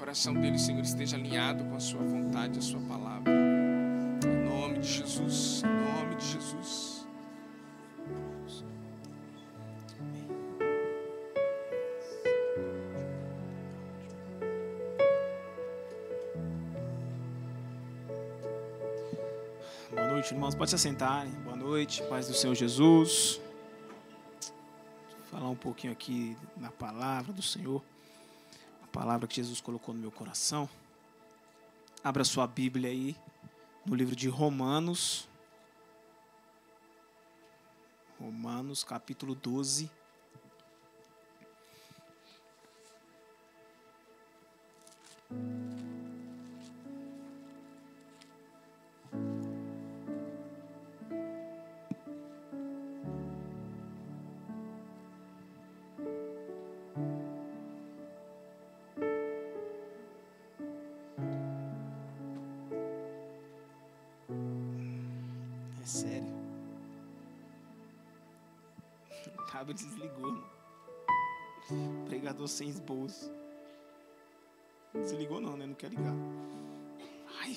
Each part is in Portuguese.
coração dele, Senhor, esteja alinhado com a sua vontade, a sua palavra. Em nome de Jesus, em nome de Jesus. Boa noite, irmãos. Pode se assentarem. Boa noite, paz do Senhor Jesus. Vou falar um pouquinho aqui na palavra do Senhor. A palavra que Jesus colocou no meu coração. Abra sua Bíblia aí no livro de Romanos. Romanos, capítulo 12. Sério. O cabo desligou. Pregador sem esboço. Não desligou não, né? Não quer ligar. Ai.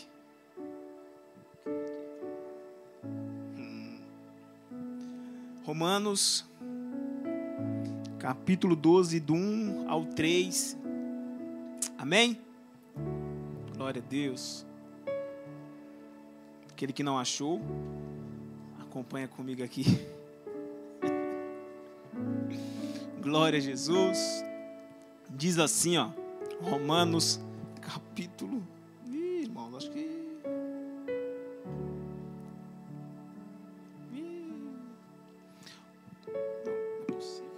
Romanos, capítulo 12, do 1 ao 3. Amém? Glória a Deus. Aquele que não achou, acompanha comigo aqui. Glória a Jesus. Diz assim, ó, Romanos capítulo... Ih, irmão, acho que... Não é possível.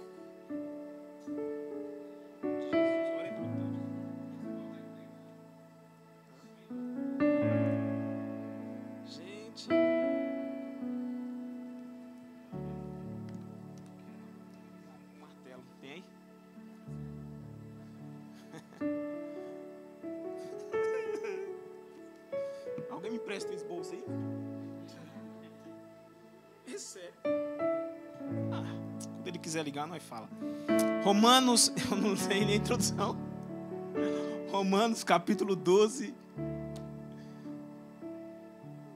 Gente... Martelo, tem aí? Alguém me empresta esse bolso aí? É sério. Quando ele quiser ligar, nós fala. Romanos, eu não sei nem a introdução. Romanos, capítulo 12.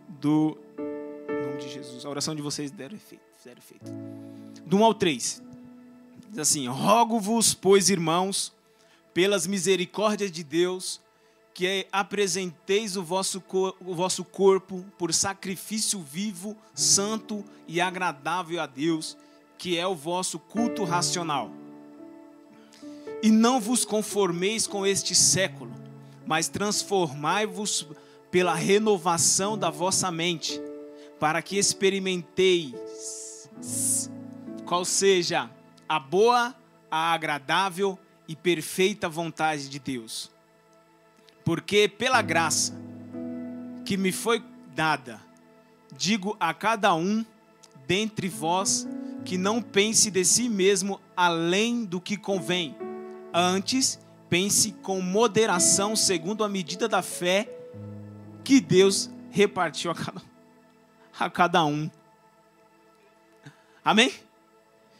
Do nome de Jesus. A oração de vocês deram efeito. Do 1 ao 3. Diz assim: rogo-vos, pois, irmãos, pelas misericórdias de Deus, que apresenteis o vosso corpo por sacrifício vivo, santo e agradável a Deus, que é o vosso culto racional. E não vos conformeis com este século, mas transformai-vos pela renovação da vossa mente, para que experimenteis qual seja a boa, a agradável e perfeita vontade de Deus. Porque pela graça que me foi dada, digo a cada um dentre vós que não pense de si mesmo além do que convém. Antes, pense com moderação segundo a medida da fé que Deus repartiu a cada um. Amém?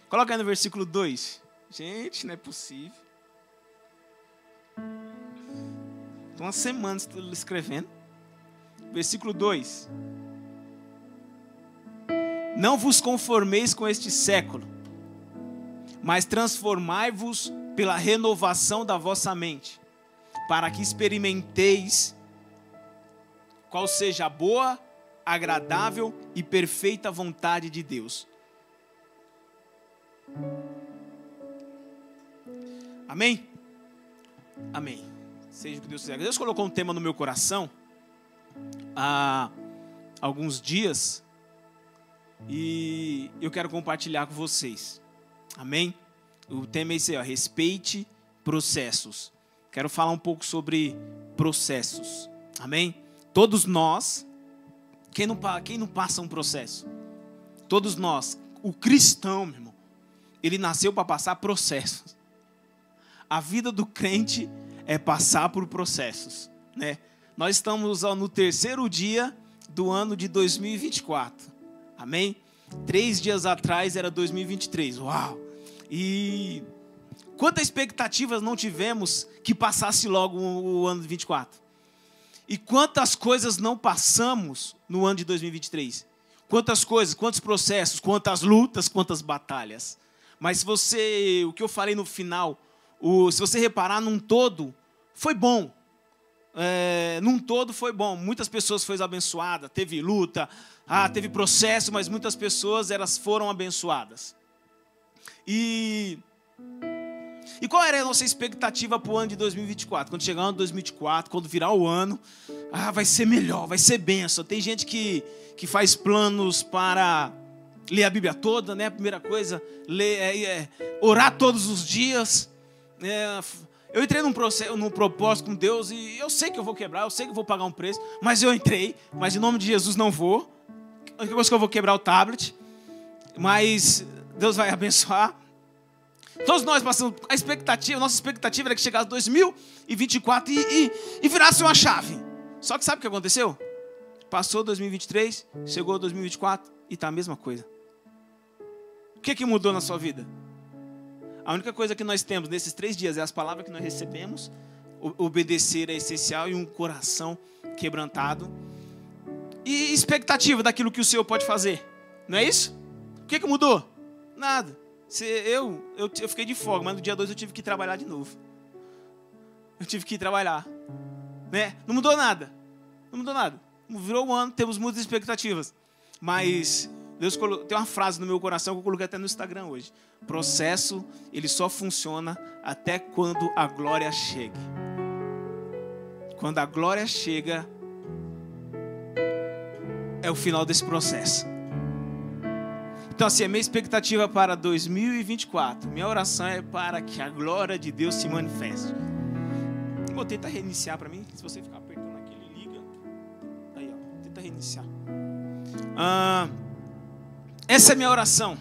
Coloca aí no versículo 2. Gente, não é possível. Estou uma semana escrevendo. Versículo 2. Não vos conformeis com este século, mas transformai-vos pela renovação da vossa mente, para que experimenteis qual seja a boa, agradável e perfeita vontade de Deus. Amém? Amém. Seja o que Deus quiser. Deus colocou um tema no meu coração há alguns dias e eu quero compartilhar com vocês. Amém? O tema é esse, ó, respeite processos. Quero falar um pouco sobre processos. Amém? Todos nós, quem não passa um processo? Todos nós, o cristão, meu irmão, ele nasceu para passar processos. A vida do crente é passar por processos, né? Nós estamos no terceiro dia do ano de 2024. Amém? 3 dias atrás era 2023. Uau! E Quantas expectativas não tivemos que passasse logo o ano de 24? E quantas coisas não passamos no ano de 2023? Quantas coisas, quantos processos, quantas lutas, quantas batalhas. Mas se o que eu falei no final, se você reparar num todo, foi bom. Num todo foi bom. Muitas pessoas foram abençoadas, teve luta, teve processo, mas muitas pessoas elas foram abençoadas. E qual era a nossa expectativa para o ano de 2024? Quando chegar o ano de 2024, quando virar o ano, vai ser melhor, vai ser bênção. Tem gente que faz planos para ler a Bíblia toda, né? A primeira coisa, orar todos os dias. Eu entrei num propósito com Deus e eu sei que eu vou quebrar, eu sei que eu vou pagar um preço, mas eu entrei, mas em nome de Jesus não vou. A única coisa que eu vou quebrar o tablet, mas Deus vai abençoar. Todos nós passamos, nossa expectativa era que chegasse 2024 e virasse uma chave. Só que sabe o que aconteceu? Passou 2023, chegou 2024 e está a mesma coisa. O que mudou na sua vida? A única coisa que nós temos nesses 3 dias é as palavras que nós recebemos, obedecer é essencial e um coração quebrantado. E expectativa daquilo que o Senhor pode fazer. Não é isso? O que mudou? Nada. Eu fiquei de folga, mas no dia 2 eu tive que trabalhar de novo. Eu tive que ir trabalhar. Né? Não mudou nada. Não mudou nada. Virou um ano, temos muitas expectativas. Mas Deus tem uma frase no meu coração que eu coloquei até no Instagram hoje. Processo, ele só funciona até quando a glória chega. Quando a glória chega, é o final desse processo. Então, assim, a minha expectativa para 2024, minha oração é para que a glória de Deus se manifeste. Vou tentar reiniciar para mim. Se você ficar apertando aqui, ele liga. Aí, ó, tenta reiniciar. Essa é a minha oração.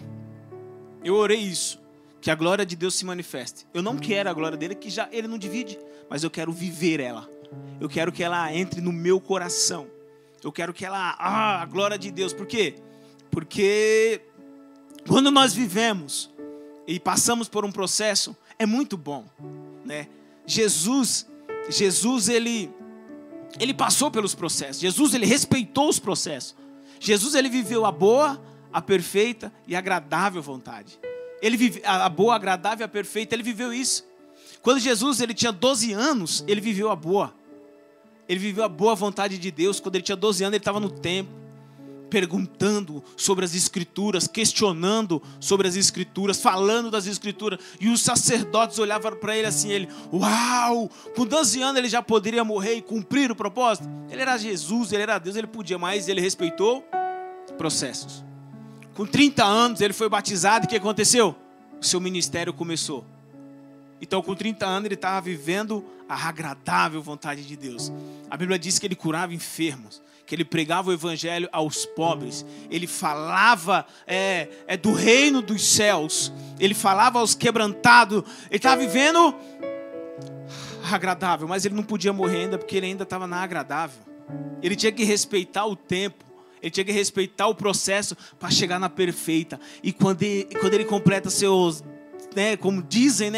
Eu orei isso, que a glória de Deus se manifeste. Eu não quero a glória dele, que já ele não divide, mas eu quero viver ela. Eu quero que ela entre no meu coração. Eu quero que ela, a glória de Deus. Por quê? Porque quando nós vivemos e passamos por um processo, é muito bom, né? Jesus ele passou pelos processos. Jesus, ele respeitou os processos. Jesus, ele viveu a boa, a perfeita e agradável vontade. Ele vive a boa, agradável e a perfeita, ele viveu isso. Quando Jesus, ele tinha 12 anos, ele viveu a boa. Ele viveu a boa vontade de Deus. Quando ele tinha 12 anos, ele estava no templo, perguntando sobre as Escrituras, questionando sobre as Escrituras, falando das Escrituras. E os sacerdotes olhavam para ele assim, uau! Com 12 anos ele já poderia morrer e cumprir o propósito. Ele era Jesus, ele era Deus, ele podia, mas ele respeitou processos. Com 30 anos ele foi batizado e o que aconteceu? O seu ministério começou. Então com 30 anos ele estava vivendo a agradável vontade de Deus. A Bíblia diz que ele curava enfermos, que ele pregava o evangelho aos pobres, ele falava do reino dos céus, ele falava aos quebrantados, ele estava vivendo agradável, mas ele não podia morrer ainda, porque ele ainda estava na agradável. Ele tinha que respeitar o tempo, ele tinha que respeitar o processo para chegar na perfeita. E quando ele completa seus, como dizem,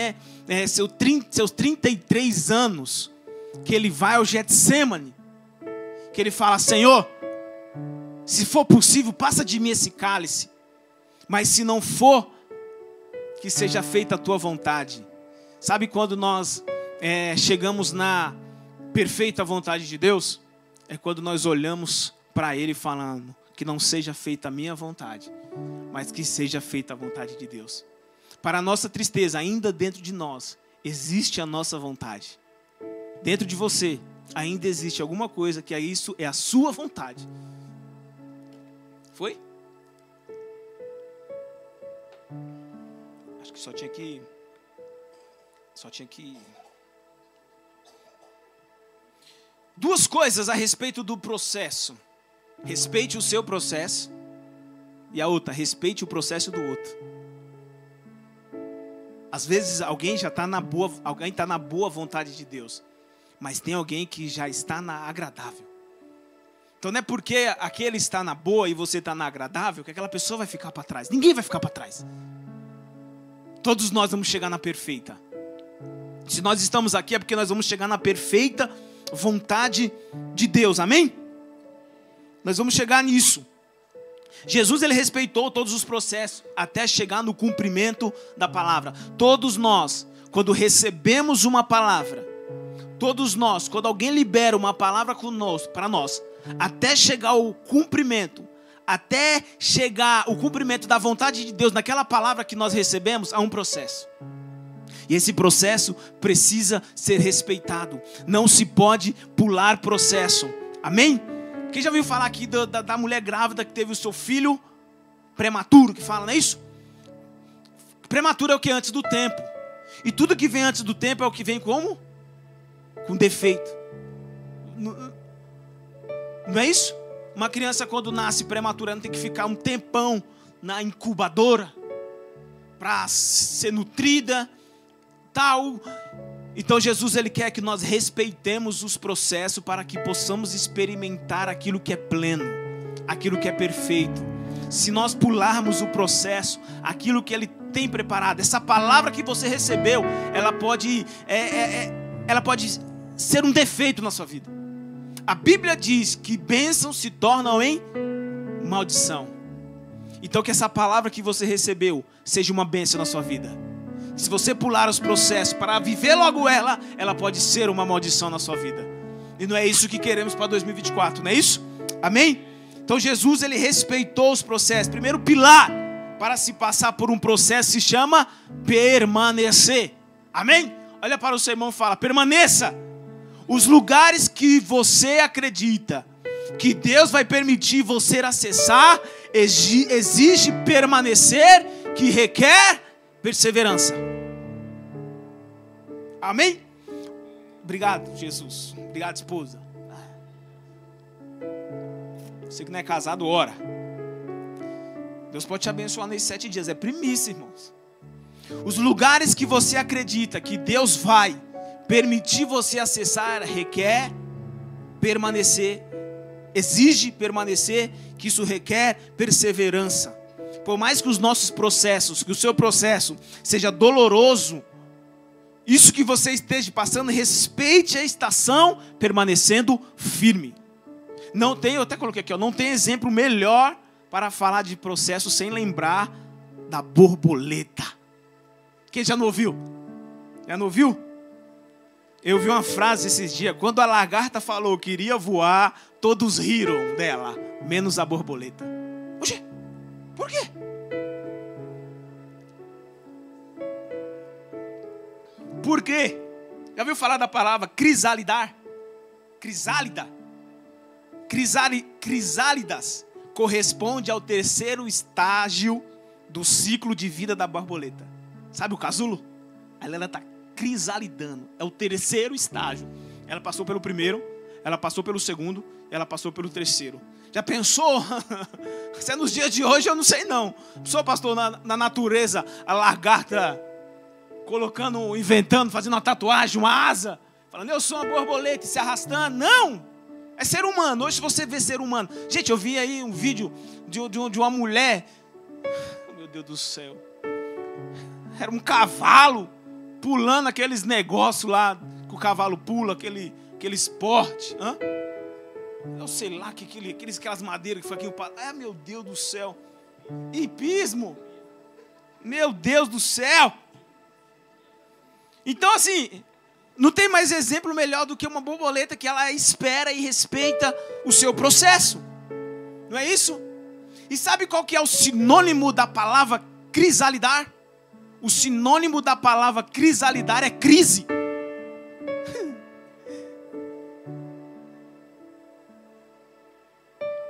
seus 33 anos, que ele vai ao Getsemane, que ele fala, Senhor, se for possível, passa de mim esse cálice, mas se não for, que seja feita a tua vontade. Sabe quando nós chegamos na perfeita vontade de Deus? É quando nós olhamos para Ele falando, que não seja feita a minha vontade, mas que seja feita a vontade de Deus. Para a nossa tristeza, ainda dentro de nós, existe a nossa vontade. Dentro de você, ainda existe alguma coisa que isso é a sua vontade. Foi? Acho que só tinha que... Duas coisas a respeito do processo. Respeite o seu processo. E a outra, respeite o processo do outro. Às vezes alguém já está na boa vontade de Deus, mas tem alguém que já está na agradável. Então não é porque aquele está na boa e você está na agradável que aquela pessoa vai ficar para trás. Ninguém vai ficar para trás. Todos nós vamos chegar na perfeita. Se nós estamos aqui é porque nós vamos chegar na perfeita vontade de Deus, amém? Nós vamos chegar nisso. Jesus, ele respeitou todos os processos até chegar no cumprimento da palavra. Todos nós, quando recebemos uma palavra, todos nós, quando alguém libera uma palavra para nós, até chegar o cumprimento, até chegar o cumprimento da vontade de Deus naquela palavra que nós recebemos, há um processo. E esse processo precisa ser respeitado. Não se pode pular processo. Amém? Quem já ouviu falar aqui da mulher grávida que teve o seu filho prematuro, que fala, não é isso? Prematuro é o que? Antes do tempo. E tudo que vem antes do tempo é o que vem como? Com defeito. Não é isso? Uma criança quando nasce prematura não tem que ficar um tempão na incubadora para ser nutrida, tal. Então Jesus, ele quer que nós respeitemos os processos para que possamos experimentar aquilo que é pleno, aquilo que é perfeito. Se nós pularmos o processo, aquilo que ele tem preparado, essa palavra que você recebeu, ela pode ser um defeito na sua vida. A Bíblia diz que bênçãos se tornam em maldição. Então que essa palavra que você recebeu seja uma bênção na sua vida. Se você pular os processos para viver logo ela pode ser uma maldição na sua vida. E não é isso que queremos para 2024, não é isso? Amém? Então Jesus, ele respeitou os processos. Primeiro pilar para se passar por um processo se chama permanecer. Amém? Olha para o seu irmão e fala, permaneça. Os lugares que você acredita que Deus vai permitir você acessar, exige permanecer, que requer perseverança. Amém? Obrigado, Jesus. Obrigado, esposa. Você que não é casado, ora. Deus pode te abençoar nesses 7 dias. É primícia, irmãos. Os lugares que você acredita que Deus vai permitir você acessar, requer permanecer. Exige permanecer, que isso requer perseverança. Por mais que os nossos processos, que o seu processo seja doloroso, isso que você esteja passando, respeite a estação, permanecendo firme. Não tem, eu até coloquei aqui, não tem exemplo melhor para falar de processo sem lembrar da borboleta. Quem já não ouviu? Já não ouviu? Eu vi uma frase esses dias, quando a lagarta falou que iria voar, todos riram dela, menos a borboleta. Oxê, por quê? Por quê? Já ouviu falar da palavra crisalidar? Crisálida. Crisálidas corresponde ao 3º estágio do ciclo de vida da borboleta. Sabe o casulo? Ela está crisalidando. É o 3º estágio. Ela passou pelo 1º, ela passou pelo 2º, ela passou pelo 3º. Já pensou? Se é nos dias de hoje, eu não sei não. Pensou, pastor, na natureza, a lagarta colocando, inventando, fazendo uma tatuagem, uma asa, falando, eu sou uma borboleta, e se arrastando. Não! É ser humano. Hoje você vê ser humano. Gente, eu vi aí um vídeo de uma mulher. Meu Deus do céu. Era um cavalo pulando aqueles negócios lá que o cavalo pula, aquele esporte. Eu sei lá, aquelas madeiras que foi aqui. Meu Deus do céu. Hipismo. Meu Deus do céu. Então assim, não tem mais exemplo melhor do que uma borboleta que ela espera e respeita o seu processo. Não é isso? E sabe qual que é o sinônimo da palavra crisalidar? O sinônimo da palavra crisalidar é crise.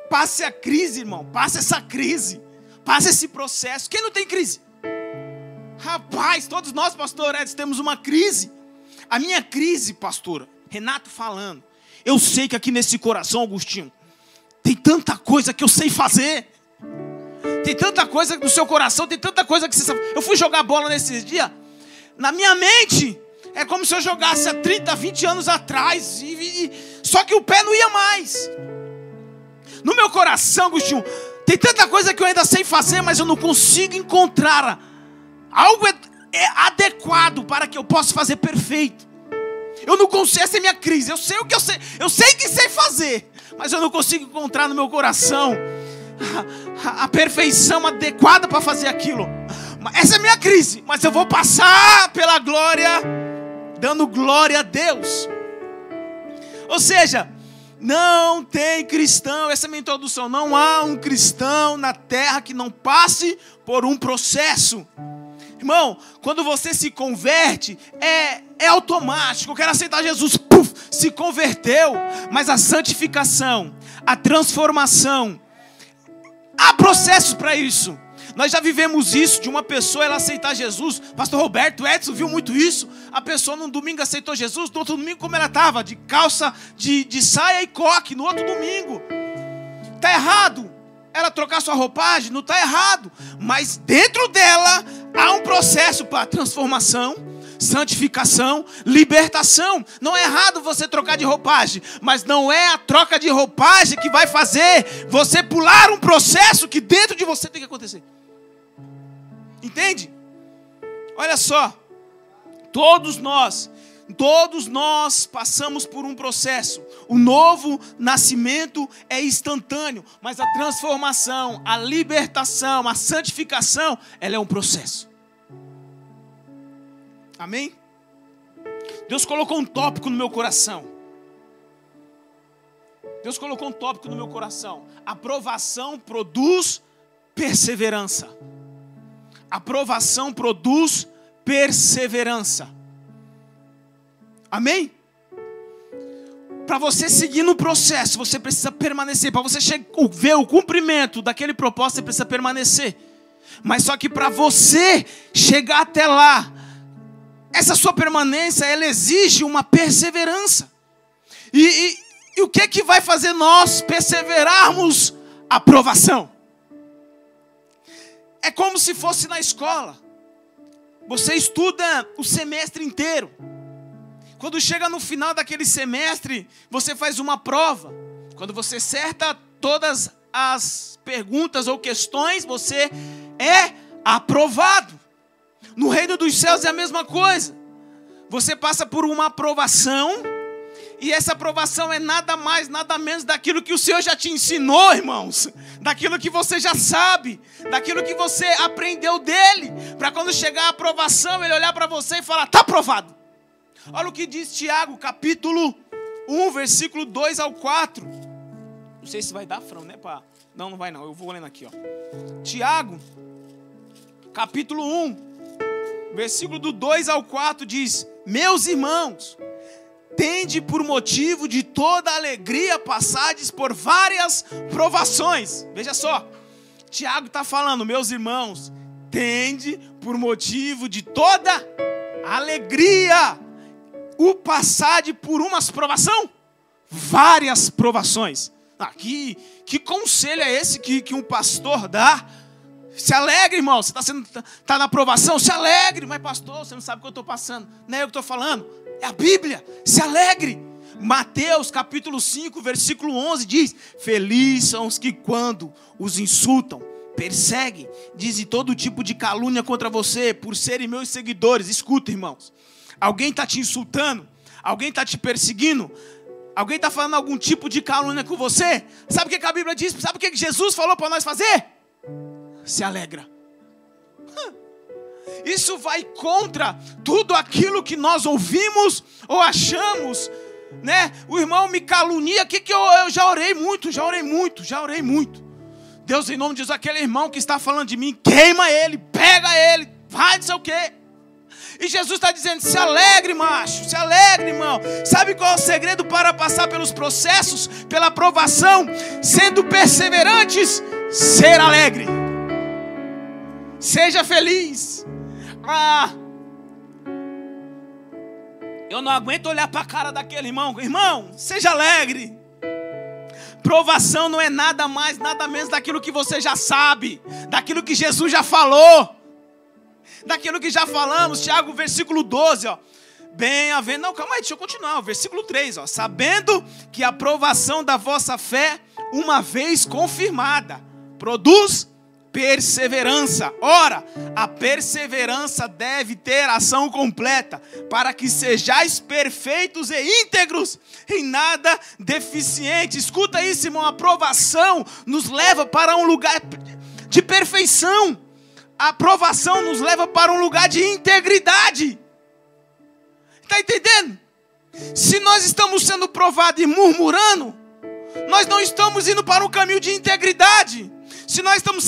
Passe a crise, irmão. Passe essa crise. Passe esse processo. Quem não tem crise? Rapaz, todos nós, pastor Edson, temos uma crise. A minha crise, pastora, Renato falando. Eu sei que aqui nesse coração, Agostinho, tem tanta coisa que eu sei fazer. Tem tanta coisa no seu coração, tem tanta coisa que você sabe. Eu fui jogar bola nesses dias. Na minha mente, é como se eu jogasse há 30, 20 anos atrás. Só que o pé não ia mais. No meu coração, Agostinho, tem tanta coisa que eu ainda sei fazer, mas eu não consigo encontrar é adequado para que eu possa fazer perfeito. Eu não consigo, essa é a minha crise. Eu sei o que eu sei. Eu sei que sei fazer, mas eu não consigo encontrar no meu coração a perfeição adequada para fazer aquilo. Essa é a minha crise, mas eu vou passar pela glória, dando glória a Deus. Ou seja, não tem cristão, essa é a minha introdução, não há um cristão na terra que não passe por um processo. Irmão, quando você se converte, é automático. Eu quero aceitar Jesus, puf, se converteu. Mas a santificação, a transformação, há processos para isso. Nós já vivemos isso, de uma pessoa ela aceitar Jesus. Pastor Roberto, Edson viu muito isso. A pessoa num domingo aceitou Jesus, no outro domingo como ela estava, de calça, de saia e coque, no outro domingo. Está errado ela trocar sua roupagem? Não está errado. Mas dentro dela há um processo para transformação, santificação, libertação. Não é errado você trocar de roupagem, mas não é a troca de roupagem que vai fazer você pular um processo que dentro de você tem que acontecer. Entende? Olha só, todos nós passamos por um processo. O novo nascimento é instantâneo, mas a transformação, a libertação, a santificação, ela é um processo. Amém? Deus colocou um tópico no meu coração. Aprovação produz perseverança. Aprovação produz perseverança. Amém? Para você seguir no processo, você precisa permanecer. Para você ver o cumprimento daquele propósito, você precisa permanecer. Mas só que para você chegar até lá, essa sua permanência, ela exige uma perseverança. E o que vai fazer nós perseverarmos? Aprovação. É como se fosse na escola. Você estuda o semestre inteiro. Quando chega no final daquele semestre, você faz uma prova. Quando você acerta todas as perguntas ou questões, você é aprovado. No reino dos céus é a mesma coisa. Você passa por uma aprovação, e essa aprovação é nada mais, nada menos daquilo que o Senhor já te ensinou, irmãos. Daquilo que você já sabe, daquilo que você aprendeu dele. Para quando chegar a aprovação, ele olhar para você e falar, está aprovado. Olha o que diz Tiago, capítulo 1, versículo 2 ao 4. Não sei se vai dar, Frão, né? Não vai não, eu vou lendo aqui, ó. Tiago, capítulo 1, versículo do 2 ao 4 diz: meus irmãos, tende por motivo de toda alegria passardes por várias provações. Veja só, Tiago está falando, meus irmãos, tende por motivo de toda alegria o passar por umas provação? Várias provações. Que conselho é esse que um pastor dá? Se alegre, irmão. Você está na aprovação? Se alegre. Mas pastor, você não sabe o que eu estou passando. Não é eu que estou falando. É a Bíblia. Se alegre. Mateus capítulo 5, versículo 11 diz: felizes são os que quando os insultam, perseguem, dizem todo tipo de calúnia contra você por serem meus seguidores. Escuta, irmãos. Alguém está te insultando? Alguém está te perseguindo? Alguém está falando algum tipo de calúnia com você? Sabe o que a Bíblia diz? Sabe o que Jesus falou para nós fazer? Se alegra. Isso vai contra tudo aquilo que nós ouvimos ou achamos, né? O irmão me calunia. Que eu já orei muito. Deus, em nome de Jesus, aquele irmão que está falando de mim, queima ele, pega ele, vai, não sei o quê. E Jesus está dizendo, se alegre, macho, se alegre, irmão. Sabe qual é o segredo para passar pelos processos, pela aprovação? Sendo perseverantes, ser alegre. Seja feliz. Eu não aguento olhar para a cara daquele irmão. Irmão, seja alegre. Provação não é nada mais, nada menos daquilo que você já sabe, daquilo que Jesus já falou. Daquilo que já falamos, Tiago, versículo 12, ó. Bem-aventurado, não, calma aí, deixa eu continuar, versículo 3, ó. Sabendo que a aprovação da vossa fé, uma vez confirmada, produz perseverança. Ora, a perseverança deve ter ação completa, para que sejais perfeitos e íntegros, em nada deficientes. Escuta isso, irmão, a provação nos leva para um lugar de perfeição. A provação nos leva para um lugar de integridade. Está entendendo? Se nós estamos sendo provados e murmurando, nós não estamos indo para um caminho de integridade. Se nós estamos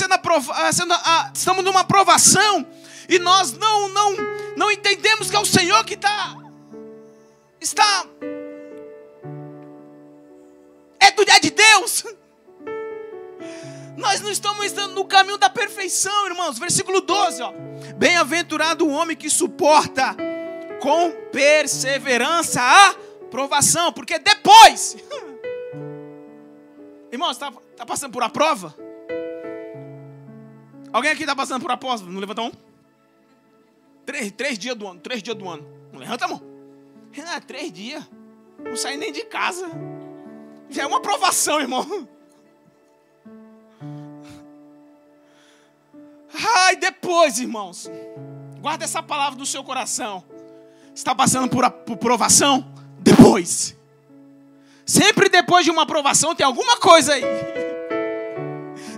estamos numa provação e nós não entendemos que é o Senhor que está é de Deus, nós não estamos estando no caminho da perfeição, irmãos. Versículo 12, ó. Bem-aventurado o homem que suporta com perseverança a provação, porque depois, irmãos, está passando por uma prova? Alguém aqui está passando por uma prova? Não levanta a mão? 3 dias do ano, 3 dias do ano. Não levanta a mão. 3 dias. Não sai nem de casa. Já é uma provação, irmão. Ai, depois, irmãos, guarda essa palavra do seu coração. Está passando por provação? Depois. Sempre depois de uma provação tem alguma coisa aí.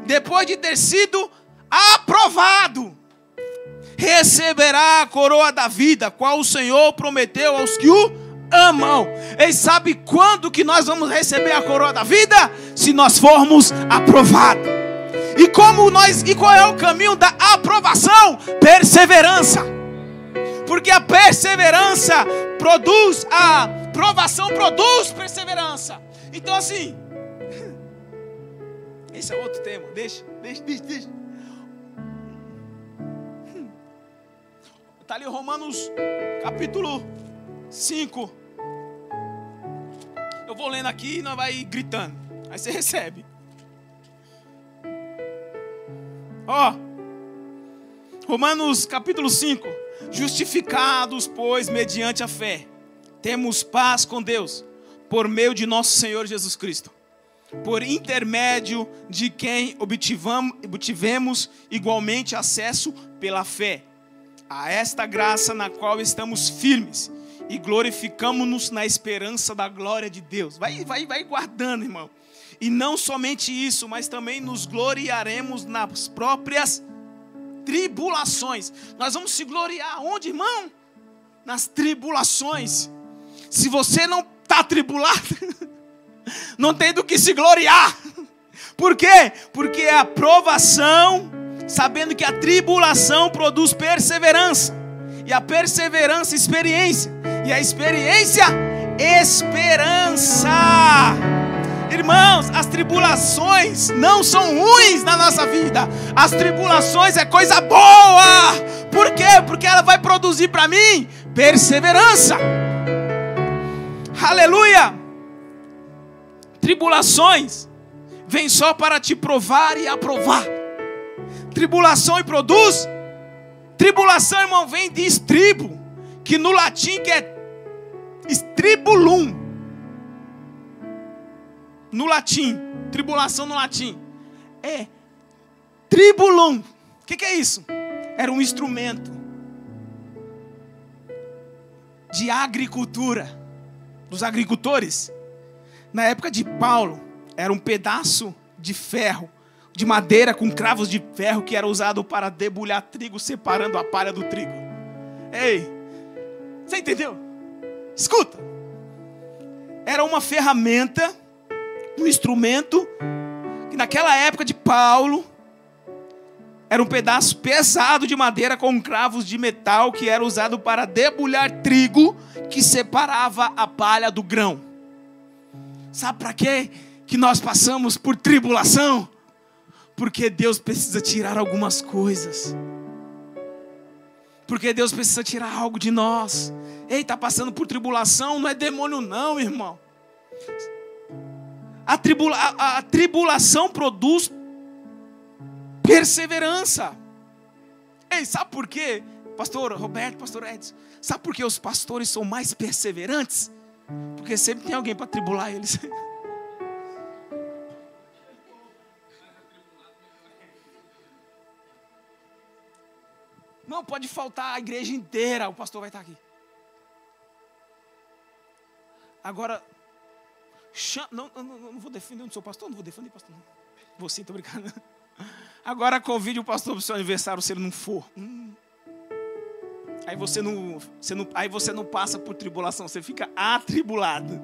Depois de ter sido aprovado, receberá a coroa da vida, qual o Senhor prometeu aos que o amam. E sabe quando que nós vamos receber a coroa da vida? Se nós formos aprovados. E qual é o caminho da aprovação? Perseverança. Porque a perseverança produz, a provação produz perseverança. Então assim, esse é outro tema. Deixa. Está ali Romanos capítulo 5. Eu vou lendo aqui e nós vai gritando. Aí você recebe. Ó, Romanos capítulo 5. Justificados, pois, mediante a fé, temos paz com Deus, por meio de nosso Senhor Jesus Cristo, por intermédio de quem obtivemos igualmente acesso pela fé a esta graça na qual estamos firmes e glorificamos-nos na esperança da glória de Deus. Vai guardando, irmão. E não somente isso, mas também nos gloriaremos nas próprias tribulações. Nós vamos se gloriar onde, irmão? Nas tribulações. Se você não está atribulado, não tem do que se gloriar. Por quê? Porque a provação, sabendo que a tribulação produz perseverança, e a perseverança, experiência, e a experiência, esperança. Irmãos, as tribulações não são ruins na nossa vida. As tribulações é coisa boa. Por quê? Porque ela vai produzir para mim perseverança. Aleluia. Tribulações vêm só para te provar e aprovar. Tribulação e produz. Tribulação, irmão, vem de estribo, que no latim que é estribulum. No latim, tribulação no latim é tribulum. O que é isso? Era um instrumento de agricultura dos agricultores. Na época de Paulo, era um pedaço de ferro, de madeira com cravos de ferro, que era usado para debulhar trigo, separando a palha do trigo. Ei, você entendeu? Escuta. Era uma ferramenta, um instrumento, que naquela época de Paulo, era um pedaço pesado de madeira com cravos de metal, que era usado para debulhar trigo, que separava a palha do grão. Sabe para quê que nós passamos por tribulação? Porque Deus precisa tirar algumas coisas. Porque Deus precisa tirar algo de nós. Ei, está passando por tribulação, não é demônio não, irmão. A tribulação produz perseverança. Ei, sabe por quê? Pastor Roberto, pastor Edson, sabe por que os pastores são mais perseverantes? Porque sempre tem alguém para tribular eles. pode faltar a igreja inteira, o pastor vai estar aqui. Agora, não vou defender o seu pastor, não vou defender o pastor, não. Vou sim, estou brincando. Agora convide o pastor para o seu aniversário se ele não for. Aí você não passa por tribulação, você fica atribulado.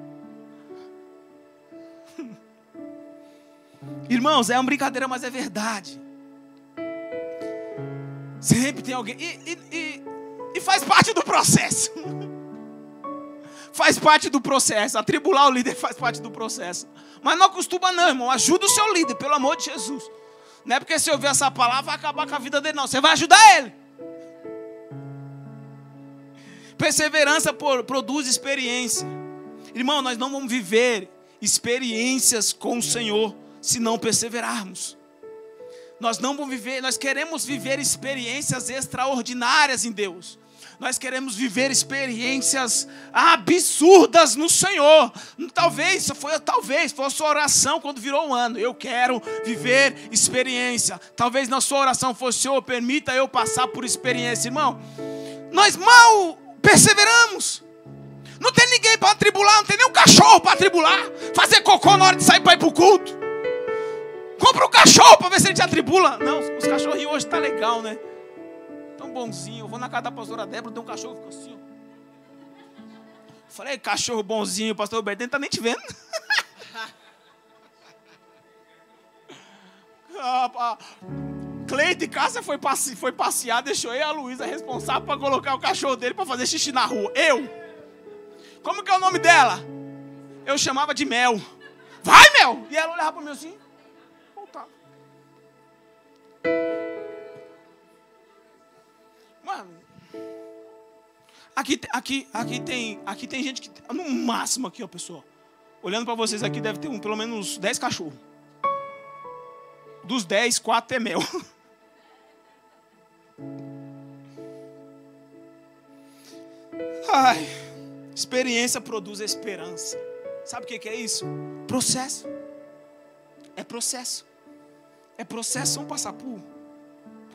Irmãos, é uma brincadeira, mas é verdade. Sempre tem alguém. E faz parte do processo. Faz parte do processo. Atribular o líder faz parte do processo. Mas não acostuma não, irmão. Ajuda o seu líder, pelo amor de Jesus. Não é porque se ouvir essa palavra vai acabar com a vida dele, não. Você vai ajudar ele. Perseverança produz experiência. Irmão, nós não vamos viver experiências com o Senhor se não perseverarmos. Nós queremos viver experiências extraordinárias em Deus. Nós queremos viver experiências absurdas no Senhor. Talvez foi a sua oração quando virou um ano. Eu quero viver experiência. Talvez na sua oração fosse: Senhor, permita eu passar por experiência. Irmão, nós mal perseveramos. Não tem ninguém para atribular, não tem nem um cachorro para atribular. Fazer cocô na hora de sair para ir para o culto. Compra um cachorro para ver se ele te atribula. Não, os cachorrinhos hoje tá legal, né? Tão bonzinho. Eu vou na casa da pastora Débora, tem um cachorro que ficou assim, ó. Falei, cachorro bonzinho, o pastor Roberto não tá nem te vendo. Cleide Cássia foi passear, deixou eu e a Luísa responsável para colocar o cachorro dele para fazer xixi na rua. Eu. Como que é o nome dela? Eu chamava de Mel. Vai, Mel! E ela olhava para mim assim. Voltava. Mano, aqui tem gente que, no máximo aqui, ó, pessoal. Olhando para vocês aqui, deve ter pelo menos 10 cachorros. Dos 10, 4 é Mel. Ai, experiência produz esperança. Sabe o que é isso? Processo. É processo. É processo, vamos passar por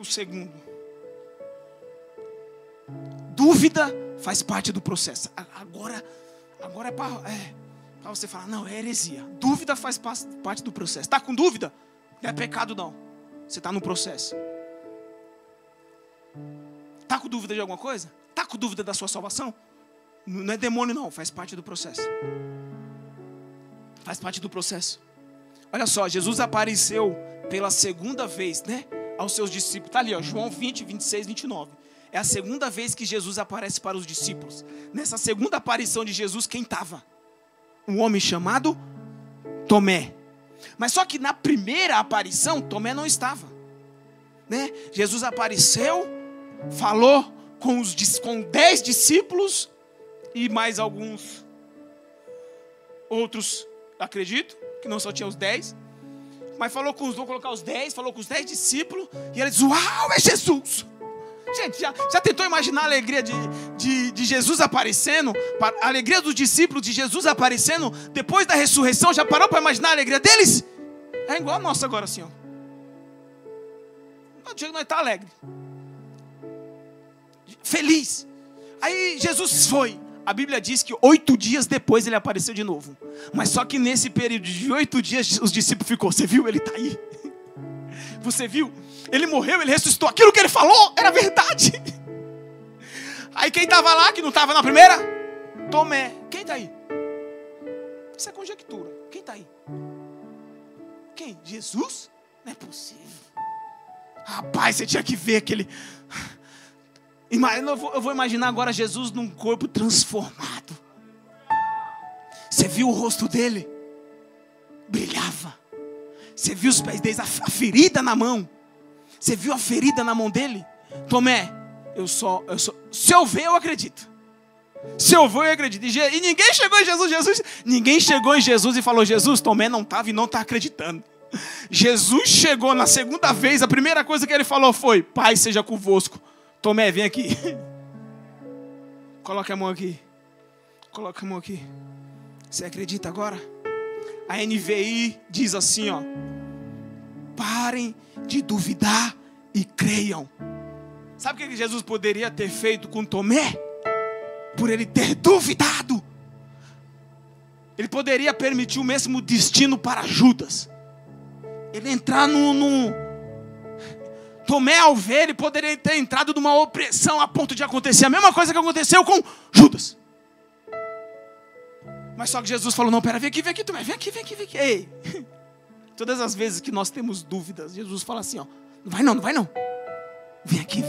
segundo. Dúvida faz parte do processo. Agora é para você falar, não, é heresia. Dúvida faz parte do processo. Está com dúvida? Não é pecado não. Você está no processo. Está com dúvida de alguma coisa? Está com dúvida da sua salvação? Não é demônio não, faz parte do processo. Faz parte do processo. Olha só, Jesus apareceu pela segunda vez, né, aos seus discípulos. Está ali, ó, João 20, 26, 29. É a segunda vez que Jesus aparece para os discípulos. Nessa segunda aparição de Jesus, quem estava? Um homem chamado Tomé. Mas só que na primeira aparição, Tomé não estava, né? Jesus apareceu, falou com 10 discípulos e mais alguns outros, acredito, que não só tinha os 10. Mas falou com vou colocar os 10, falou com os 10 discípulos. E ele diz, uau, é Jesus. Gente, já tentou imaginar a alegria de Jesus aparecendo? A alegria dos discípulos de Jesus aparecendo depois da ressurreição? Já parou para imaginar a alegria deles? É igual a nossa agora assim, ó. O dia que nós estamos alegres, feliz. Aí Jesus foi. A Bíblia diz que 8 dias depois ele apareceu de novo. Mas só que nesse período de 8 dias os discípulos ficou. Você viu? Ele está aí. Você viu? Ele morreu, ele ressuscitou. Aquilo que ele falou era verdade. Aí quem estava lá, que não estava na primeira? Tomé. Quem está aí? Isso é conjectura. Quem está aí? Quem? Jesus? Não é possível. Rapaz, você tinha que ver aquele... Eu vou imaginar agora Jesus num corpo transformado. Você viu o rosto dele? Brilhava. Você viu os pés dele, a ferida na mão. Você viu a ferida na mão dele? Tomé, se eu ver, eu acredito. Se eu ver, eu acredito. E ninguém chegou em Jesus. Ninguém chegou em Jesus e falou, Jesus, Tomé não estava e não está acreditando. Jesus chegou na segunda vez, a primeira coisa que ele falou foi, Pai seja convosco. Tomé, vem aqui. Coloca a mão aqui. Coloca a mão aqui. Você acredita agora? A NVI diz assim, ó. Parem de duvidar e creiam. Sabe o que Jesus poderia ter feito com Tomé? Por ele ter duvidado, ele poderia permitir o mesmo destino para Judas. Ele entrar Tomé, ao ver, ele poderia ter entrado numa opressão a ponto de acontecer a mesma coisa que aconteceu com Judas. Mas só que Jesus falou, não, pera, vem aqui, Tomé, vem aqui. Ei. Todas as vezes que nós temos dúvidas, Jesus fala assim, ó, não vai não. Vem aqui.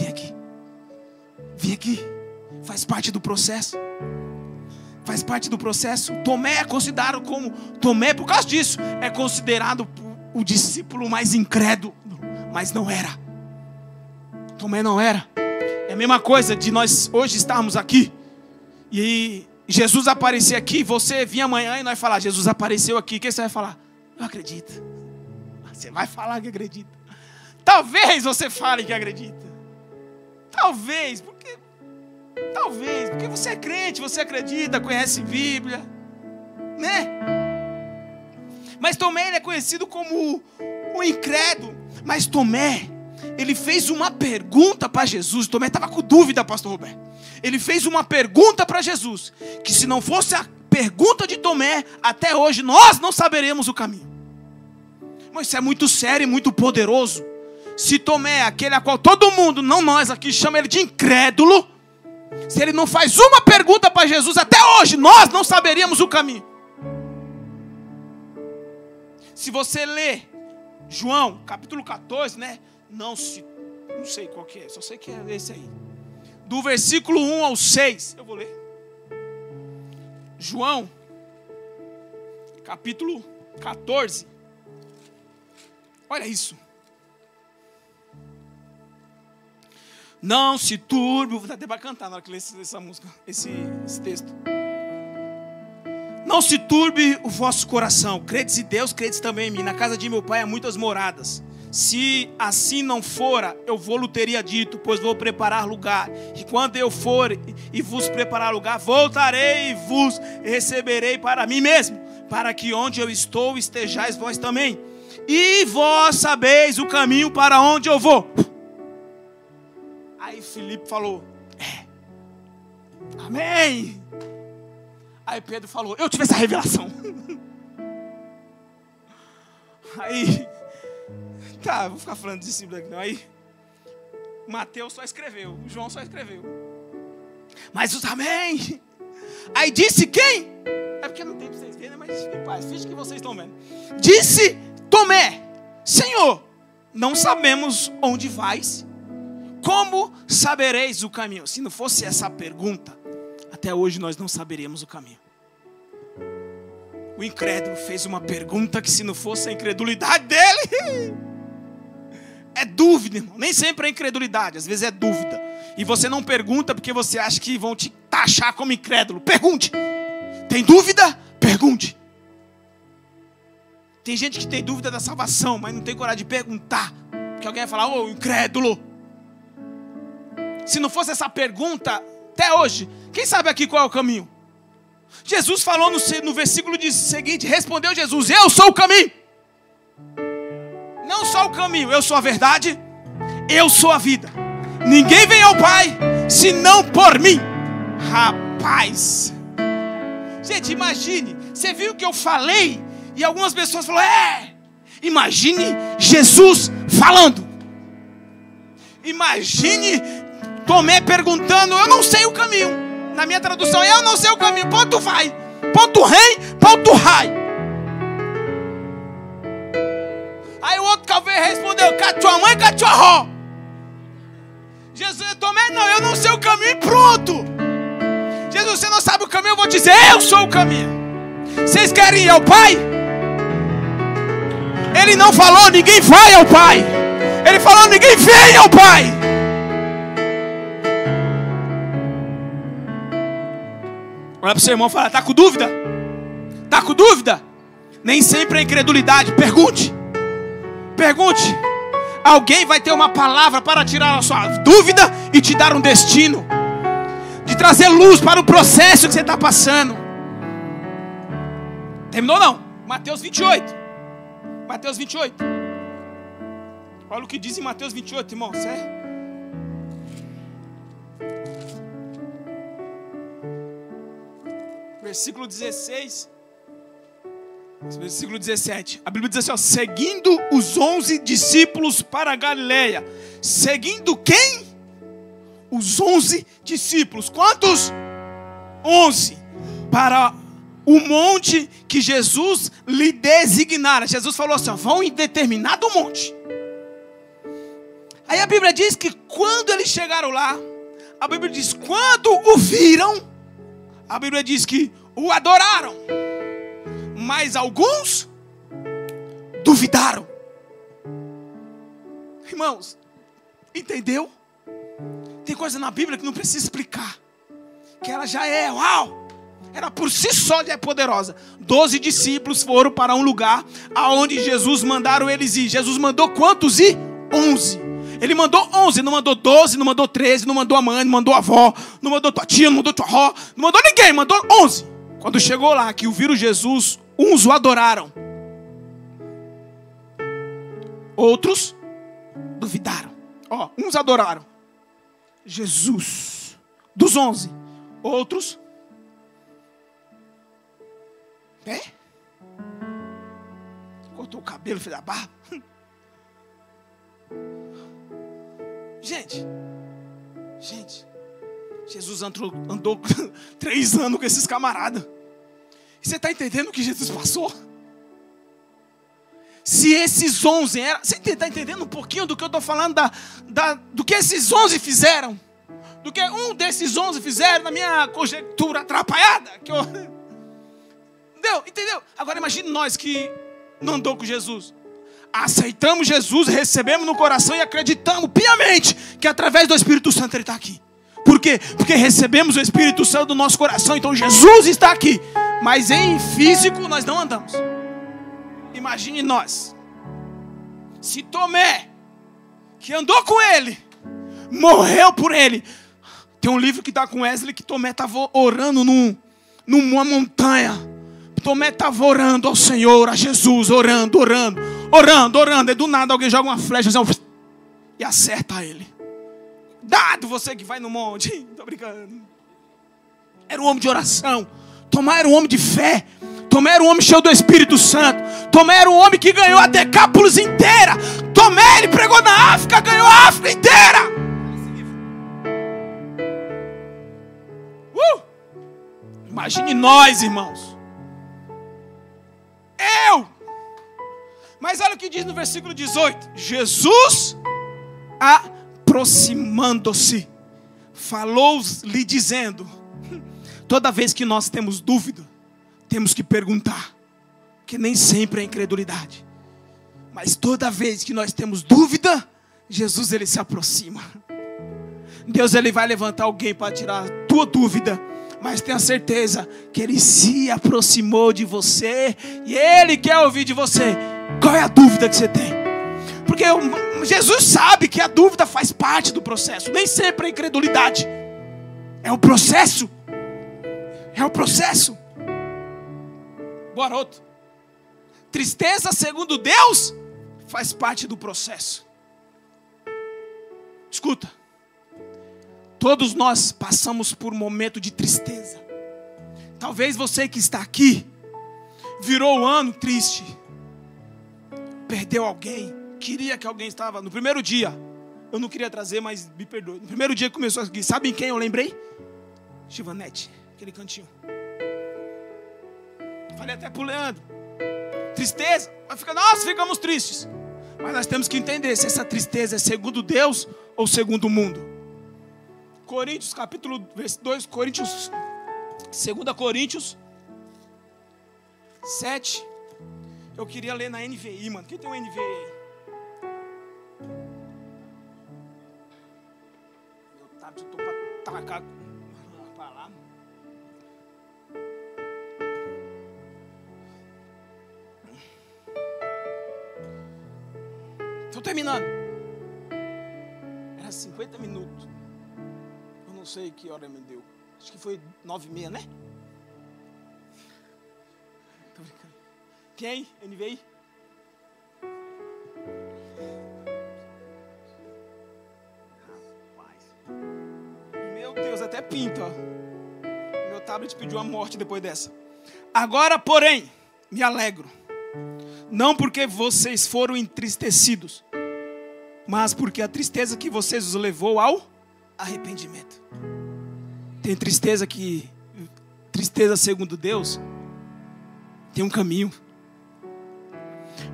Faz parte do processo. Tomé é considerado como... Tomé, por causa disso, é considerado o discípulo mais incrédulo. Mas não era. Tomé não era. É a mesma coisa de nós hoje estarmos aqui. E Jesus aparecer aqui. Você vir amanhã e nós falar, Jesus apareceu aqui. O que você vai falar? Eu acredito. Você vai falar que acredita. Talvez você fale que acredita. Talvez, porque você é crente, você acredita, conhece Bíblia, né? Mas Tomé, ele é conhecido como o incrédulo. Mas Tomé, ele fez uma pergunta para Jesus. Tomé estava com dúvida, pastor Roberto. Ele fez uma pergunta para Jesus, que se não fosse a pergunta de Tomé, até hoje nós não saberemos o caminho. Mas isso é muito sério e muito poderoso. Se Tomé, aquele a qual todo mundo, não nós aqui, chama ele de incrédulo, se ele não faz uma pergunta para Jesus, até hoje nós não saberíamos o caminho. Se você ler João, capítulo 14, né? Não sei qual que é, só sei que é esse aí. Do versículo 1 ao 6, eu vou ler. João, capítulo 14. Olha isso. Não se turbe, vou até para cantar na hora que ler essa música, esse texto. Não se turbe o vosso coração. Credes em Deus, credes também em mim. Na casa de meu pai há muitas moradas. Se assim não fora, eu vou-lhe teria dito, pois vou preparar lugar. E quando eu for e vos preparar lugar, voltarei e vos receberei para mim mesmo, para que onde eu estou estejais vós também. E vós sabeis o caminho para onde eu vou. Aí Filipe falou, amém. Aí Pedro falou, eu tive essa revelação. Aí, tá, vou ficar falando de discípulo aqui não. Aí, Mateus só escreveu, João só escreveu. Mas os amém. Aí disse quem? É porque não tem pra vocês verem, mas fiquem em paz, finge que vocês estão vendo. Disse Tomé, Senhor, não sabemos onde vais. Como sabereis o caminho? Se não fosse essa pergunta, até hoje nós não saberíamos o caminho. O incrédulo fez uma pergunta que se não fosse a incredulidade dele, é dúvida, irmão. Nem sempre é incredulidade, às vezes é dúvida. E você não pergunta porque você acha que vão te taxar como incrédulo. Pergunte. Tem dúvida? Pergunte. Tem gente que tem dúvida da salvação, mas não tem coragem de perguntar. Porque alguém vai falar, ô, incrédulo. Se não fosse essa pergunta, até hoje, quem sabe aqui qual é o caminho? Jesus falou no versículo seguinte, respondeu Jesus, eu sou o caminho. Não só o caminho, eu sou a verdade, eu sou a vida. Ninguém vem ao Pai, senão por mim. Rapaz. Gente, imagine, você viu o que eu falei? E algumas pessoas falaram, imagine Jesus falando. Imagine Tomé perguntando, eu não sei o caminho. Na minha tradução, eu não sei o caminho. Ponto vai, ponto rei, ponto rai. Aí o outro talvez respondeu, cá tua mãe, cá tua avó. Jesus, Tomé, não, eu não sei o caminho e pronto. Jesus, você não sabe o caminho, eu vou dizer, eu sou o caminho. Vocês querem ir ao Pai? Ele não falou, ninguém vai ao Pai. Ele falou, ninguém vem ao Pai. Olha para o seu irmão e fala, está com dúvida? Está com dúvida? Nem sempre é incredulidade. Pergunte. Pergunte. Alguém vai ter uma palavra para tirar a sua dúvida e te dar um destino. De trazer luz para o processo que você está passando. Terminou não? Mateus 28. Mateus 28. Olha o que diz em Mateus 28, irmão. Certo? versículo 16, versículo 17. A Bíblia diz assim, ó, seguindo os 11 discípulos para a Galileia. Seguindo quem? Os 11 discípulos. Quantos? 11. Para o monte que Jesus lhe designara. Jesus falou assim, ó, vão em determinado monte. Aí a Bíblia diz que quando eles chegaram lá, a Bíblia diz, quando o viram, a Bíblia diz que o adoraram. Mas alguns duvidaram. Irmãos, entendeu? Tem coisa na Bíblia que não precisa explicar, que ela já é, uau! Ela por si só já é poderosa. 12 discípulos foram para um lugar aonde Jesus mandaram eles ir. Jesus mandou quantos ir? 11. Ele mandou 11, não mandou 12, não mandou 13, não mandou a mãe, não mandou a avó, não mandou tua tia, não mandou tua avó, não mandou ninguém, mandou 11. Quando chegou lá, que viram Jesus, uns o adoraram, outros duvidaram. Ó, uns adoraram Jesus, dos 11, outros cortou o cabelo, fez a barba. Gente, Jesus andou 3 anos com esses camaradas. E você está entendendo o que Jesus passou? Se esses 11 eram... Você está entendendo um pouquinho do que eu estou falando? Do que esses 11 fizeram? Do que um desses 11 fizeram na minha conjectura atrapalhada? Entendeu? Agora imagine nós que não andou com Jesus. Aceitamos Jesus, recebemos no coração e acreditamos piamente que através do Espírito Santo Ele está aqui. Por quê? Porque recebemos o Espírito Santo no nosso coração. Então Jesus está aqui. Mas em físico nós não andamos. Imagine nós. Se Tomé, que andou com Ele, morreu por Ele. Tem um livro que está com Wesley que Tomé estava orando numa montanha. Tomé estava orando ao Senhor, a Jesus, orando. E do nada alguém joga uma flecha assim, e acerta ele. Dado você que vai no monte. Estou brincando. Era um homem de oração. Tomé era um homem de fé. Tomé era um homem cheio do Espírito Santo. Tomé era um homem que ganhou a Decápolis inteira. Tomé, ele pregou na África, ganhou a África inteira. Imagine nós, irmãos. Mas olha o que diz no versículo 18. Jesus, aproximando-se, falou-lhe dizendo... Toda vez que nós temos dúvida, temos que perguntar. Porque nem sempre é incredulidade. Mas toda vez que nós temos dúvida, Jesus ele se aproxima. Deus ele vai levantar alguém para tirar a tua dúvida. Mas tenha certeza que Ele se aproximou de você e Ele quer ouvir de você. Qual é a dúvida que você tem? Porque Jesus sabe que a dúvida faz parte do processo. Nem sempre é incredulidade. É o processo. É o processo. Bora outro. Tristeza segundo Deus faz parte do processo. Escuta. Todos nós passamos por um momento de tristeza. Talvez você que está aqui virou o ano triste. Perdeu alguém. Queria que alguém estava. No primeiro dia, eu não queria trazer, mas me perdoe. No primeiro dia que começou aqui, sabe em quem eu lembrei? Chivanete, aquele cantinho. Falei até pro Leandro. Tristeza. Vai ficar, nossa, ficamos tristes. Mas nós temos que entender se essa tristeza é segundo Deus ou segundo o mundo. Coríntios, capítulo 2, 2 Coríntios 7. Eu queria ler na NVI, mano. Quem tem um NVI aí? Meu tablet, eu tô pra tacar pra lá. Tô terminando. Era 50 minutos. Não sei que hora me deu. Acho que foi 9h30, né? Tô brincando. Quem? NVI? Rapaz. Meu Deus, até pinta, ó. Meu tablet vai te pedir uma morte depois dessa. Agora, porém, me alegro. Não porque vocês foram entristecidos, mas porque a tristeza que vocês os levou ao arrependimento. Tem tristeza segundo Deus, tem um caminho.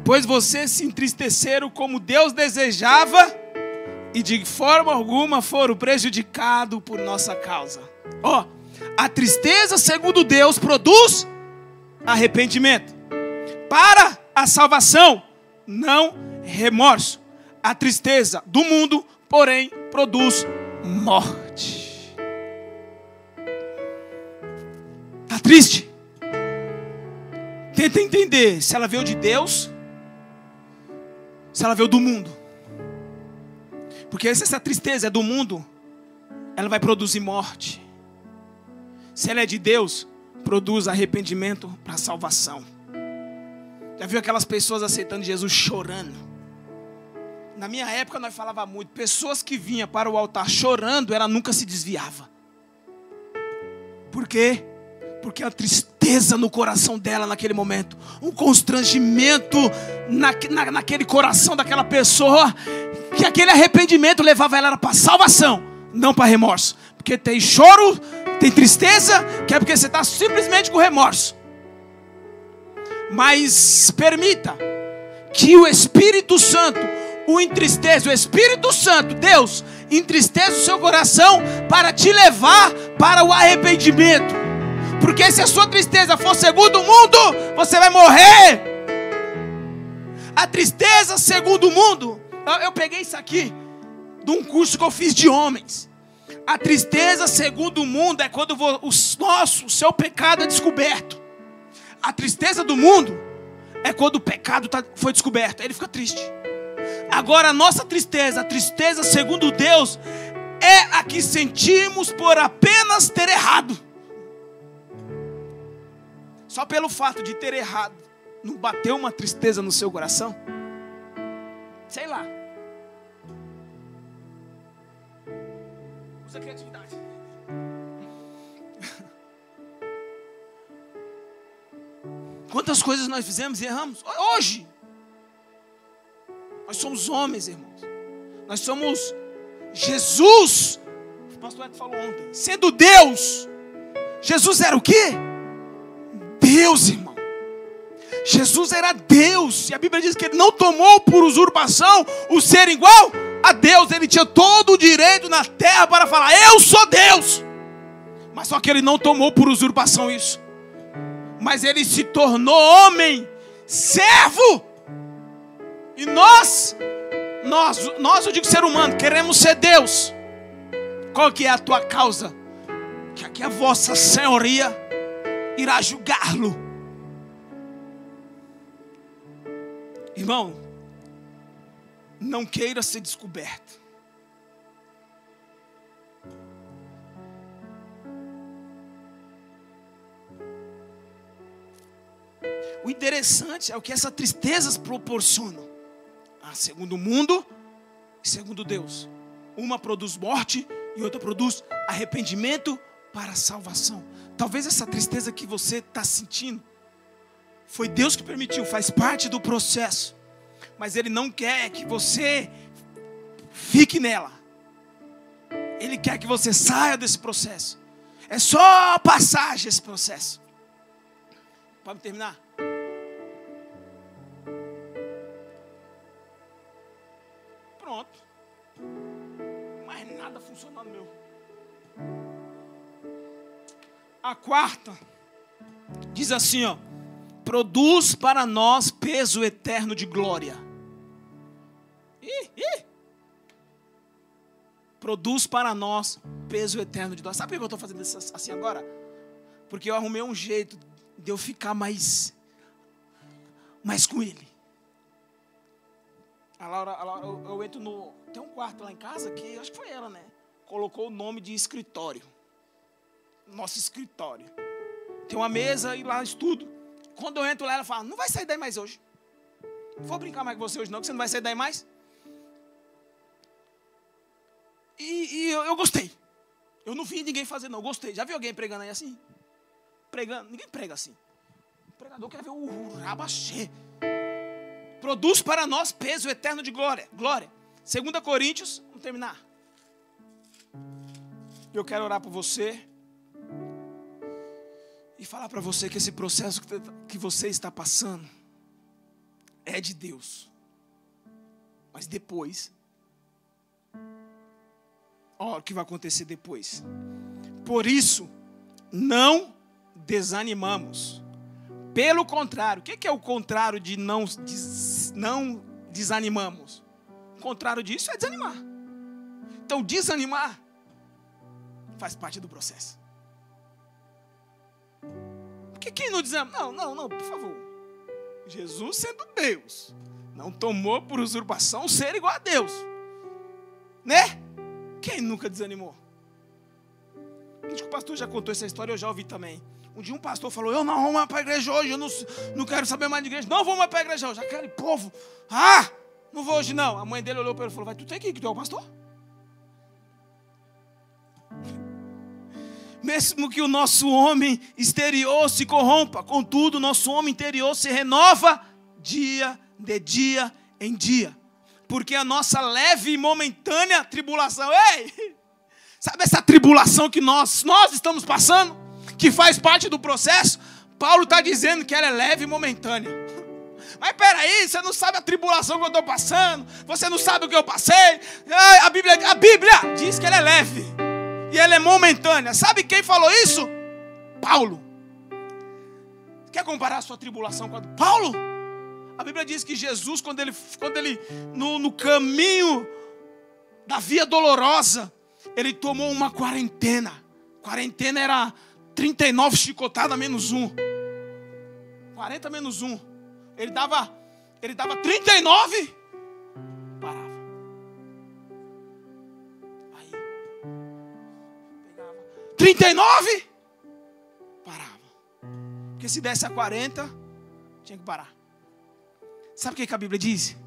Pois vocês se entristeceram como Deus desejava e de forma alguma foram prejudicados por nossa causa. A tristeza segundo Deus produz arrependimento para a salvação, não remorso. A tristeza do mundo, porém, produz morte. Está triste? Tenta entender se ela veio de Deus, se ela veio do mundo. Porque se essa tristeza é do mundo, ela vai produzir morte. Se ela é de Deus, produz arrependimento para a salvação. Já viu aquelas pessoas aceitando Jesus chorando? Na minha época nós falava muito, pessoas que vinham para o altar chorando, ela nunca se desviava. Por quê? Porque a tristeza no coração dela naquele momento, um constrangimento naquele coração daquela pessoa, que aquele arrependimento levava ela para salvação, não para remorso. Porque tem choro, tem tristeza, que é porque você está simplesmente com remorso. Mas permita que o Espírito Santo o entristeça, o Espírito Santo, Deus, entristeça o seu coração para te levar para o arrependimento. Porque se a sua tristeza for segundo o mundo, você vai morrer. A tristeza segundo o mundo, eu peguei isso aqui de um curso que eu fiz de homens. A tristeza segundo o mundo é quando o seu pecado é descoberto. A tristeza do mundo é quando o pecado foi descoberto. Aí ele fica triste. Agora a nossa tristeza, a tristeza segundo Deus, é a que sentimos por apenas ter errado. Só pelo fato de ter errado, não bateu uma tristeza no seu coração? Sei lá. Usa a criatividade. Quantas coisas nós fizemos e erramos? Hoje. Nós somos homens, irmãos. Nós somos Jesus. O pastor Edson falou ontem. Sendo Deus. Jesus era o quê? Deus, irmão. Jesus era Deus. E a Bíblia diz que ele não tomou por usurpação o ser igual a Deus. Ele tinha todo o direito na terra para falar: eu sou Deus. Mas só que ele não tomou por usurpação isso. Mas ele se tornou homem, servo. E nós, eu digo ser humano, queremos ser Deus. Qual que é a tua causa? Que aqui a vossa senhoria irá julgá-lo. Irmão, não queira ser descoberto. O interessante é o que essas tristezas proporcionam. Segundo o mundo e segundo Deus. Uma produz morte e outra produz arrependimento para a salvação. Talvez essa tristeza que você está sentindo foi Deus que permitiu, faz parte do processo. Mas Ele não quer que você fique nela. Ele quer que você saia desse processo. É só passagem esse processo. Pode terminar? Pronto. Mais nada funcionando meu. A quarta diz assim, ó: produz para nós peso eterno de glória. Produz para nós peso eterno de glória. Sabe por que eu estou fazendo isso assim agora? Porque eu arrumei um jeito de eu ficar mais com Ele. A Laura, eu entro no... Tem um quarto lá em casa que, acho que foi ela, né? Colocou o nome de escritório. Nosso escritório. Tem uma mesa e lá estudo. Quando eu entro lá, ela fala: não vai sair daí mais hoje. Não vou brincar mais com você hoje não, que você não vai sair daí mais. E eu gostei. Eu não vi ninguém fazer não, eu gostei. Já viu alguém pregando aí assim? pregando. Ninguém prega assim. O pregador quer ver o rabaxê. Produz para nós peso eterno de glória. 2 Coríntios, vamos terminar. Eu quero orar por você e falar para você que esse processo que você está passando é de Deus. Mas depois, olha o que vai acontecer depois. Por isso, não desanimamos. Pelo contrário, o que é o contrário de não desanimamos? O contrário disso é desanimar. Então, desanimar faz parte do processo. Porque quem não desanima? Não, por favor. Jesus, sendo Deus, não tomou por usurpação ser igual a Deus. Né? Quem nunca desanimou? Acho que o pastor já contou essa história, eu já ouvi também. Um dia um pastor falou, eu não vou mais para a igreja hoje, eu não quero saber mais de igreja, não vou mais para a igreja hoje, aquele povo, não vou hoje não. A mãe dele olhou para ele e falou, vai, tu tem que tu é o pastor? Mesmo que o nosso homem exterior se corrompa, contudo, o nosso homem interior se renova de dia em dia. Porque a nossa leve e momentânea tribulação, sabe essa tribulação que nós estamos passando? Que faz parte do processo? Paulo está dizendo que ela é leve e momentânea. Mas peraí, você não sabe a tribulação que eu estou passando, você não sabe o que eu passei. A Bíblia diz que ela é leve e ela é momentânea. Sabe quem falou isso? Paulo. Quer comparar a sua tribulação com a do Paulo? A Bíblia diz que Jesus, quando ele no caminho da via dolorosa, ele tomou uma quarentena. Quarentena era 39 chicotadas menos 1. 40 menos 1. Ele dava 39, parava. Aí, pegava 39, parava. Porque se desse a 40, tinha que parar. Sabe o que a Bíblia diz?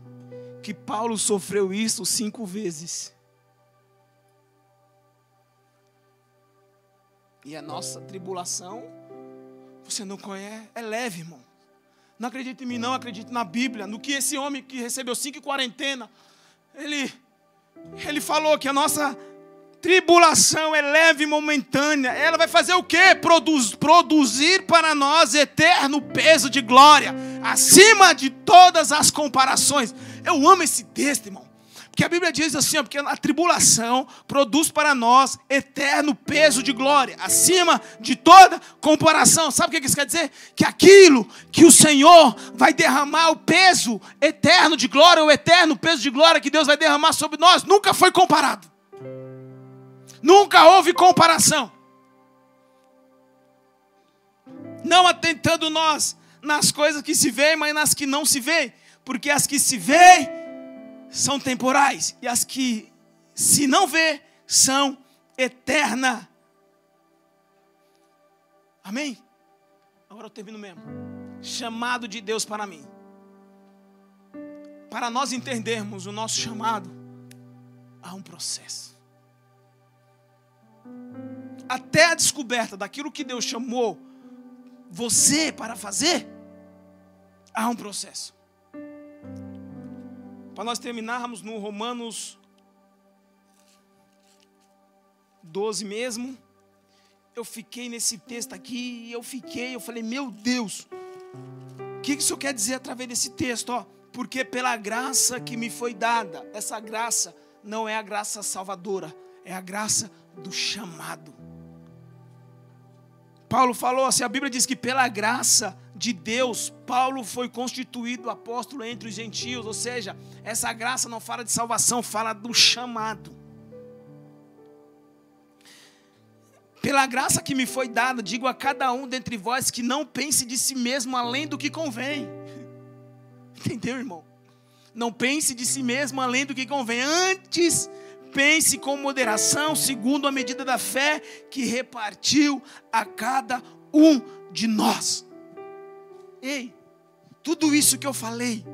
Que Paulo sofreu isso 5 vezes. E a nossa tribulação, você não conhece, é leve, irmão. Não acredita em mim, não, acredita na Bíblia. No que esse homem que recebeu 5 quarentena, ele falou que a nossa tribulação é leve e momentânea. Ela vai fazer o quê? Produzir para nós eterno peso de glória, acima de todas as comparações. Eu amo esse texto, irmão. Porque a Bíblia diz assim, porque a tribulação produz para nós eterno peso de glória, acima de toda comparação. Sabe o que isso quer dizer? Que aquilo que o Senhor vai derramar, o peso eterno de glória, o eterno peso de glória que Deus vai derramar sobre nós, nunca foi comparado. Nunca houve comparação. Não atentando nós nas coisas que se veem, mas nas que não se veem. Porque as que se veem são temporais, e as que se não vê são eternas. Amém? Agora eu termino mesmo. Chamado de Deus para mim. Para nós entendermos o nosso chamado, há um processo. Até a descoberta daquilo que Deus chamou você para fazer, há um processo. Para nós terminarmos no Romanos 12 mesmo, eu fiquei nesse texto aqui, eu falei, meu Deus, o que isso quer dizer através desse texto? Porque pela graça que me foi dada, essa graça não é a graça salvadora, é a graça do chamado. Paulo falou assim, a Bíblia diz que pela graça de Deus, Paulo foi constituído apóstolo entre os gentios, ou seja, essa graça não fala de salvação, fala do chamado. Pela graça que me foi dada, digo a cada um dentre vós que não pense de si mesmo além do que convém. Entendeu, irmão? Não pense de si mesmo além do que convém, antes pense com moderação, segundo a medida da fé que repartiu a cada um de nós. Ei, tudo isso que eu falei,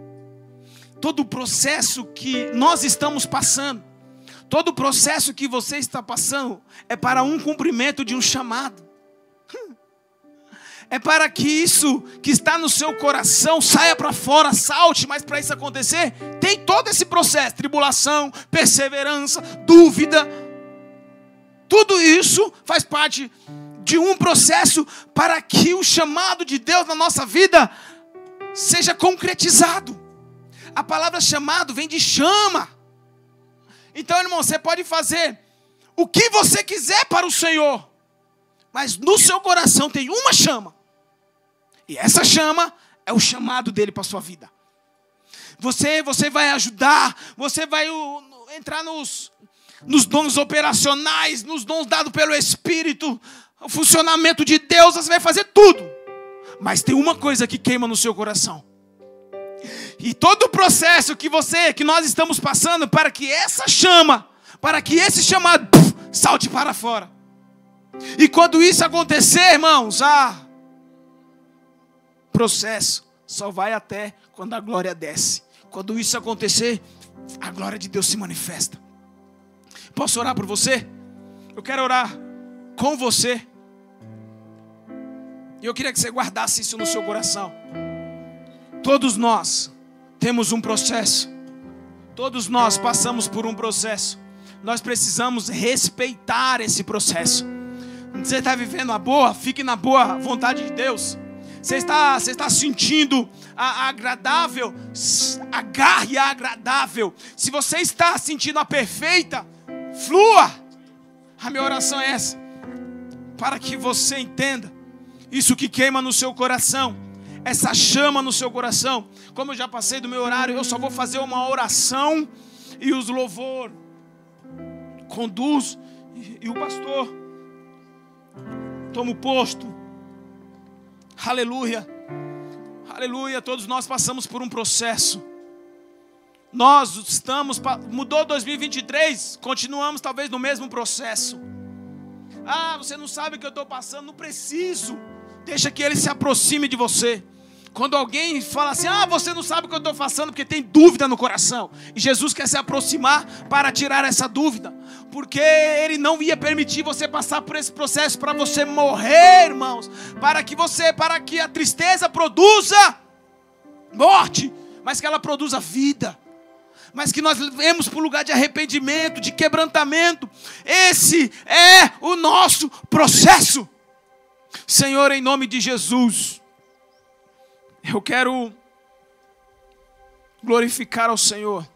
todo o processo que nós estamos passando, todo o processo que você está passando, é para um cumprimento de um chamado. é para que isso que está no seu coração saia para fora, salte. Mas para isso acontecer, tem todo esse processo: tribulação, perseverança, dúvida. Tudo isso faz parte de um processo para que o chamado de Deus na nossa vida seja concretizado. A palavra chamado vem de chama. Então, irmão, você pode fazer o que você quiser para o Senhor, mas no seu coração tem uma chama. E essa chama é o chamado dele para a sua vida. Você vai ajudar, você vai entrar nos dons operacionais, nos dons dados pelo Espírito, o funcionamento de Deus, você vai fazer tudo. Mas tem uma coisa que queima no seu coração. E todo o processo que nós estamos passando para que essa chama, para que esse chamado salte para fora. E quando isso acontecer, irmãos, processo só vai até quando a glória desce. Quando isso acontecer, a glória de Deus se manifesta. Posso orar por você? Eu quero orar com você. E eu queria que você guardasse isso no seu coração. Todos nós temos um processo. Todos nós passamos por um processo. Nós precisamos respeitar esse processo. Você está vivendo a boa? Fique na boa vontade de Deus. Você está sentindo a agradável? Agarre a agradável. Se você está sentindo a perfeita, flua. A minha oração é essa, para que você entenda isso que queima no seu coração, essa chama no seu coração. Como eu já passei do meu horário, eu só vou fazer uma oração e os louvor conduz e o pastor toma o posto. Aleluia, aleluia. Todos nós passamos por um processo. Nós mudou 2023, continuamos talvez no mesmo processo. Você não sabe o que eu estou passando, não preciso. Deixa que ele se aproxime de você. Quando alguém fala assim, você não sabe o que eu estou passando, porque tem dúvida no coração. E Jesus quer se aproximar para tirar essa dúvida. Porque Ele não ia permitir você passar por esse processo para você morrer, irmãos. Para que a tristeza produza morte, mas que ela produza vida. Mas que nós levemos para o lugar de arrependimento, de quebrantamento. Esse é o nosso processo. Senhor, em nome de Jesus, eu quero glorificar ao Senhor.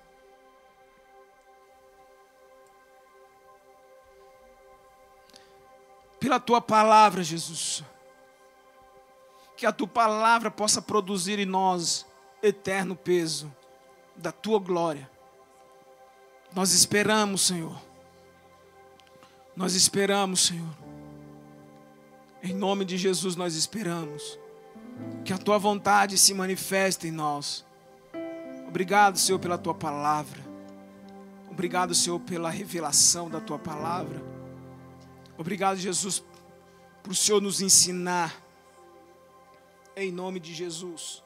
Pela Tua palavra, Jesus. Que a Tua palavra possa produzir em nós eterno peso da Tua glória. Nós esperamos, Senhor. Nós esperamos, Senhor. Em nome de Jesus nós esperamos. Que a Tua vontade se manifeste em nós. Obrigado, Senhor, pela Tua palavra. Obrigado, Senhor, pela revelação da Tua palavra. Obrigado, Jesus, por o Senhor nos ensinar. Em nome de Jesus.